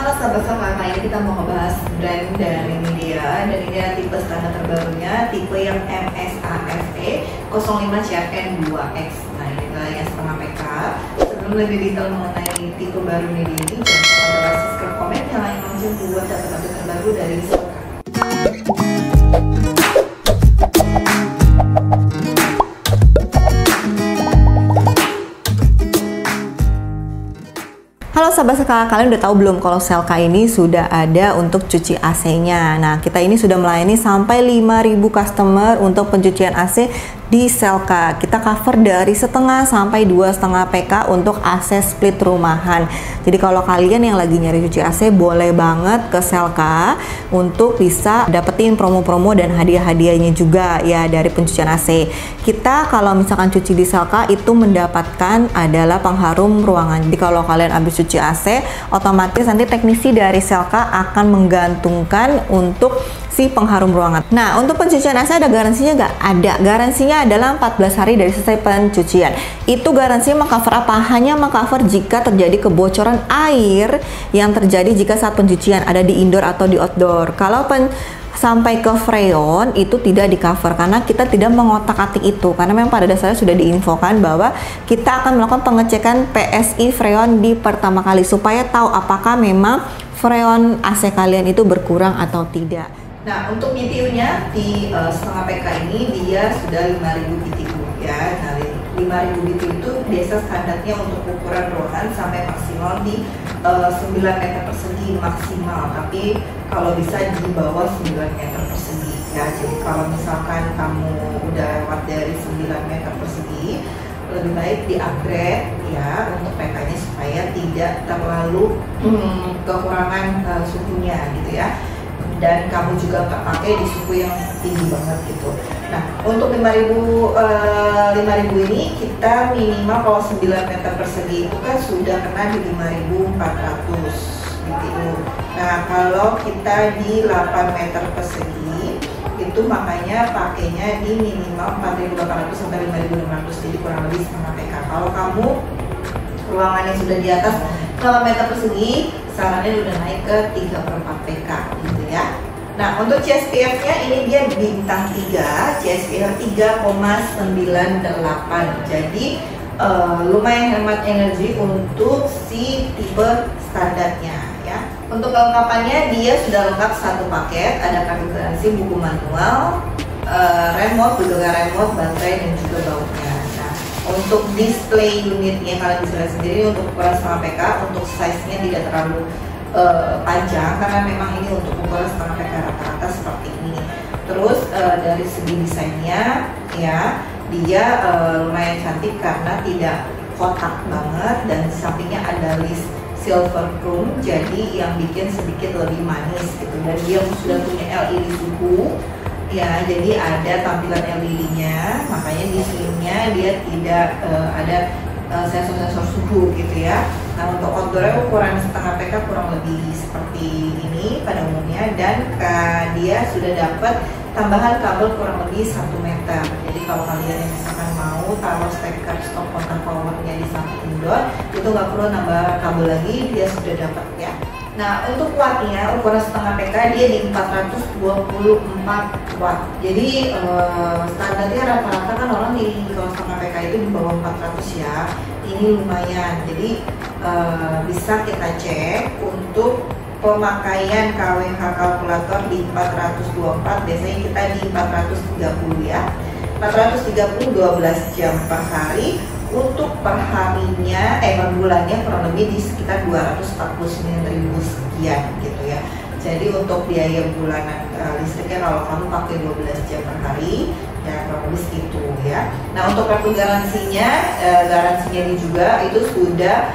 Halo sahabat Soka, kali ini kita mau ngebahas brand dari Midea. Dan ini adalah tipe standar terbarunya, tipe yang MSAFE 05CFN2X. Nah ini adalah yang setengah PK. Sebelum lebih detail mengenai tipe baru Midea ini, jangan lupa like, subscribe, komen, nyalain lonceng buat dapat update terbaru dari Soka. Halo sahabat Selka, kalian udah tahu belum kalau Selka ini sudah ada untuk cuci AC-nya. Nah, kita ini sudah melayani sampai 5.000 customer untuk pencucian AC di Selka. Kita cover dari setengah sampai 2,5 PK untuk AC split rumahan. Jadi kalau kalian yang lagi nyari cuci AC, boleh banget ke Selka untuk bisa dapetin promo-promo dan hadiah-hadiahnya juga ya dari pencucian AC. Kita kalau misalkan cuci di Selka itu mendapatkan adalah pengharum ruangan. Jadi kalau kalian habis cuci AC, otomatis nanti teknisi dari Selka akan menggantungkan untuk si pengharum ruangan. Nah, untuk pencucian AC ada garansinya nggak? Ada. Garansinya adalah 14 hari dari selesai pencucian. Itu garansinya mengcover apa? Hanya mengcover jika terjadi kebocoran air yang terjadi jika saat pencucian ada di indoor atau di outdoor. Kalau sampai ke freon itu tidak di cover karena kita tidak mengotak-atik itu, karena memang pada dasarnya sudah diinfokan bahwa kita akan melakukan pengecekan PSI freon di pertama kali supaya tahu apakah memang freon AC kalian itu berkurang atau tidak. Nah untuk BTU-nya di setengah PK ini dia sudah 5.000 BTU ya. Nah 5.000 BTU itu biasa standarnya untuk ukuran ruangan sampai maksimal di 9 meter persegi maksimal, tapi kalau bisa di bawah 9 meter persegi ya. Jadi kalau misalkan kamu udah lewat dari 9 meter persegi, lebih baik di upgrade ya untuk PK-nya supaya tidak terlalu kekurangan suhunya gitu ya. Dan kamu juga nggak pakai di suhu yang tinggi banget gitu. Nah untuk 5.000 ini kita minimal kalau 9 meter persegi itu kan sudah kena di 5.400 BTU. Nah kalau kita di 8 meter persegi itu makanya pakainya di minimal 4.800 sampai 5.600, jadi kurang lebih setengah PK. Kalau kamu ruangannya sudah di atas 8 meter persegi, sarannya udah naik ke 3/4 PK gitu ya. Nah untuk CSPF-nya ini dia bintang 3, CSPF 3,98. Jadi lumayan hemat energi untuk si tipe standarnya ya. Untuk kelengkapannya dia sudah lengkap satu paket, ada kartu garansi, buku manual, remote, juga remote, baterai dan juga bautnya. Nah untuk display unitnya kalian bisa lihat sendiri untuk ukuran setengah PK, untuk size-nya tidak terlalu panjang karena memang ini untuk ukuran setengah PK rata-rata seperti ini. Terus dari segi desainnya ya dia lumayan cantik karena tidak kotak banget, dan di sampingnya ada list silver chrome, jadi yang bikin sedikit lebih manis gitu. Dan dia sudah punya LED suhu ya, jadi ada tampilan LED-nya, makanya di sini dia tidak ada sensor-sensor suhu gitu ya. Nah untuk outdoor ukuran setengah PK kurang lebih seperti ini pada umumnya, dan dia sudah dapat tambahan kabel kurang lebih 1 meter. Jadi kalau kalian yang misalkan mau taruh steker stop kontak powernya di samping indoor, itu nggak perlu nambah kabel lagi, dia sudah dapat ya. Nah untuk wattnya ukuran setengah PK dia di 424 watt. Jadi standarnya rata-rata kan orang di kalau setengah PK itu di bawah 400 ya. Ini lumayan, jadi bisa kita cek untuk pemakaian KWH kalkulator di 424, biasanya kita di 430 ya. 430 12 jam per hari. Untuk per harinya, per bulannya kurang lebih di sekitar 249.000 sekian gitu ya. Jadi untuk biaya bulanan listriknya kalau kamu pakai 12 jam per hari ya kurang lebih segitu ya. Nah untuk kartu garansinya, ini juga itu sudah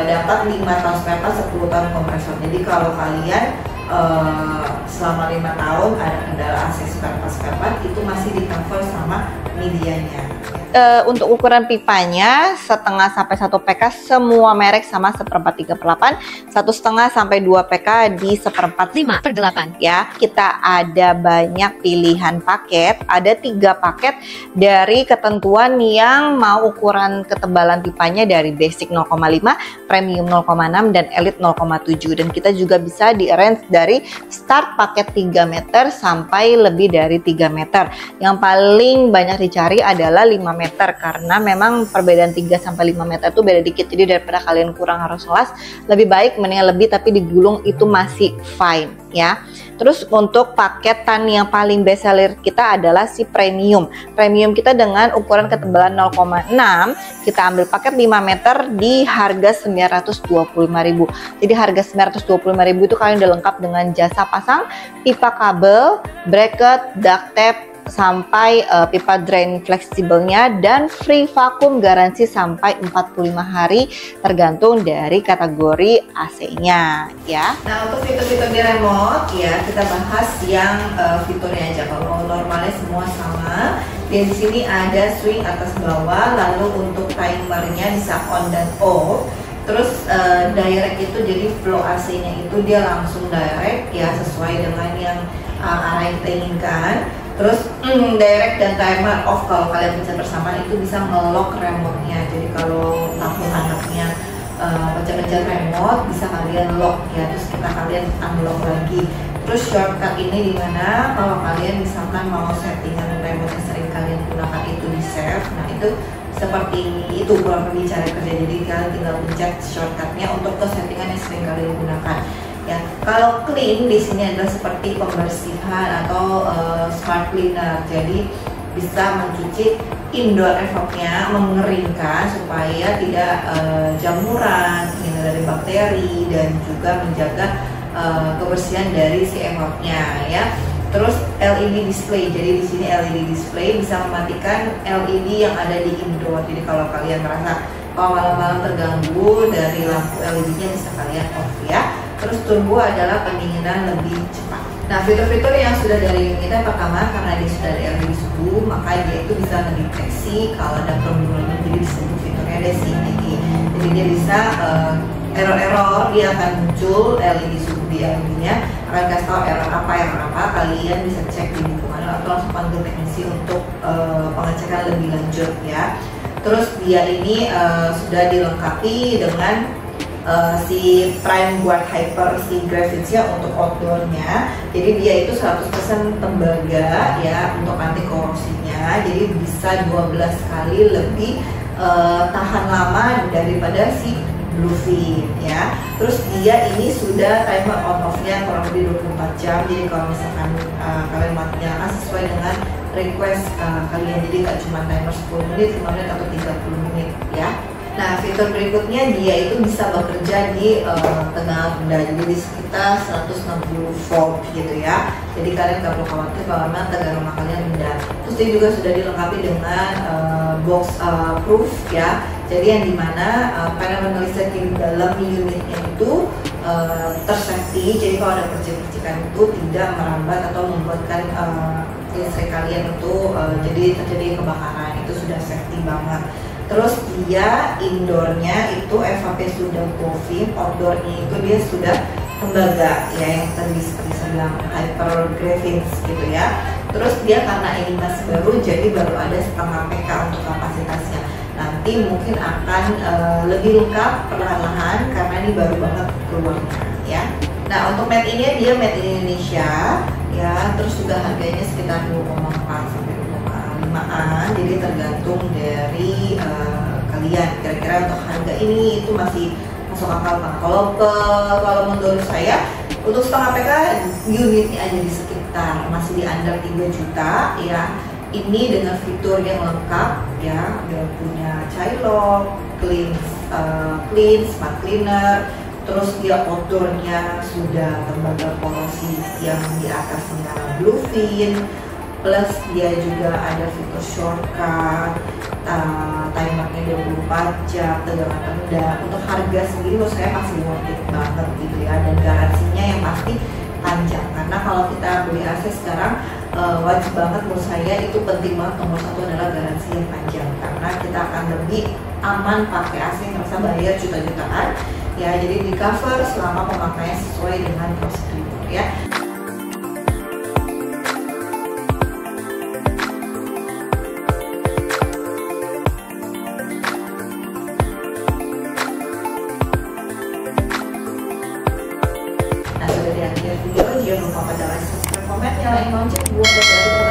dapat 5 tahun spare part, 10 tahun kompresor. Jadi kalau kalian selama 5 tahun ada kendala AC spare part itu masih di cover sama medianya ya. untuk ukuran pipanya setengah sampai 1 PK semua merek sama 1/4 3/8, 1,5 sampai 2 PK di 1/4 5/8 ya. Kita ada banyak pilihan paket, ada 3 paket dari ketentuan yang mau ukuran ketebalan pipanya dari basic 0,5, premium 0,6 dan elite 0,7, dan kita juga bisa di range dari start paket 3 meter sampai lebih dari 3 meter. Yang paling banyak dicari adalah 5 meter karena memang perbedaan 3 sampai 5 meter itu beda dikit. Jadi daripada kalian kurang harus las, lebih baik mendingan lebih tapi digulung itu masih fine ya. Terus untuk paketan yang paling best seller kita adalah si premium. Premium kita dengan ukuran ketebalan 0,6, kita ambil paket 5 meter di harga 925.000. Jadi harga 925.000 itu kalian udah lengkap dengan jasa pasang pipa kabel, bracket, duct tape, sampai pipa drain fleksibelnya, dan free vakum garansi sampai 45 hari tergantung dari kategori AC-nya ya. Nah, untuk fitur-fitur di remote ya kita bahas yang fiturnya aja. Kalau normalnya semua sama. Dan di sini ada swing atas bawah, lalu untuk timernya bisa on dan off. Terus direct itu jadi flow AC-nya itu dia langsung direct ya sesuai dengan yang arah yang kita inginkan. Terus direct dan timer off kalau kalian pencet bersamaan itu bisa nge-lock remote-nya. Jadi kalau takut anaknya pencet-pencet remote bisa kalian lock ya, terus kalian unlock lagi. Terus shortcut ini dimana kalau kalian misalkan mau settingan remote yang sering kalian gunakan itu di save, nah itu seperti itu kurang lebih cara kerja. Jadi kalian tinggal pencet shortcutnya untuk ke settingan yang sering kalian gunakan. Ya, kalau clean di sini adalah seperti pembersihan atau smart cleaner. Jadi bisa mencuci indoor evapnya, mengeringkan supaya tidak jamuran, terhindar dari bakteri dan juga menjaga kebersihan dari si evapnya ya. Terus LED display. Jadi di sini LED display bisa mematikan LED yang ada di indoor. Jadi kalau kalian merasa malam-malam terganggu dari lampu LED-nya bisa kalian off ya. Terus turbo adalah pendinginan lebih cepat. Nah, fitur-fitur yang sudah dari unit kita pertama karena dia sudah ada LED suhu, maka dia itu bisa mendeteksi kalau ada problem. Jadi disebut fiturnya DCID. Jadi dia bisa error-error dia akan muncul LED suhu di LED-nya, akan kasih tahu error apa, kalian bisa cek di buku manual atau langsung panggil teknisi untuk pengecekan lebih lanjut ya. Terus dia ini sudah dilengkapi dengan si Prime Guard Hyper si graphics-nya untuk outdoor-nya. Jadi dia itu 100% tembaga ya untuk anti korosinya. Jadi bisa 12 kali lebih tahan lama daripada si Bluefin ya. Terus dia ini sudah timer on off-nya kurang lebih 24 jam. Jadi kalau misalkan kalian nyalakan sesuai dengan request kalian, jadi nggak cuma timer 10 menit, 5 menit atau 30 menit ya. Nah, fitur berikutnya dia itu bisa bekerja di tegangan rendah, jadi di sekitar 160 volt gitu ya. Jadi kalian nggak perlu khawatir kalau memang tegangan rumah kalian rendah. Terus dia juga sudah dilengkapi dengan box proof ya. Jadi yang dimana panel listrik di dalam unitnya itu tersafety. Jadi kalau ada percikan itu tidak merambat atau membuatkan listrik kalian itu jadi terjadi kebakaran. Itu sudah safety banget. Terus dia indoornya itu evapnya sudah Bluefin, outdoornya itu dia sudah tembaga ya, yang tadi seperti saya bilang hyper graphics gitu ya. Terus dia karena ini masih baru, jadi baru ada setengah PK untuk kapasitasnya. Nanti mungkin akan lebih lengkap perlahan-lahan karena ini baru banget keluarnya ya. Nah, untuk mat ini dia made in Indonesia ya. Terus juga harganya sekitar 2,4 sampai 2,5an. Jadi tergantung dari kalian kira-kira untuk harga ini itu masih masuk akal kan. Kalau menurut saya untuk setengah PK unitnya aja di sekitar masih di under 3 juta ya. Ini dengan fitur yang lengkap ya, dia punya child lock, clean, smart cleaner, terus dia outdoornya sudah tembaga korosi yang di atasnya Bluefin, plus dia juga ada fitur shortcut, timernya 24 jam, tegangan rendah. Untuk harga sendiri menurut saya masih worth it banget gitu ya, dan garansinya yang pasti panjang, karena kalau kita beli AC sekarang wajib banget menurut saya, itu penting banget. Nomor satu adalah garansi yang panjang, karena kita akan lebih aman pakai AC, merasa bayar juta-jutaan ya, jadi di cover selama pemakaian sesuai dengan prosedur ya. Nah, sudah di akhir video, jangan lupa pada like, subscribe, komen, nyalain lonceng buat dapat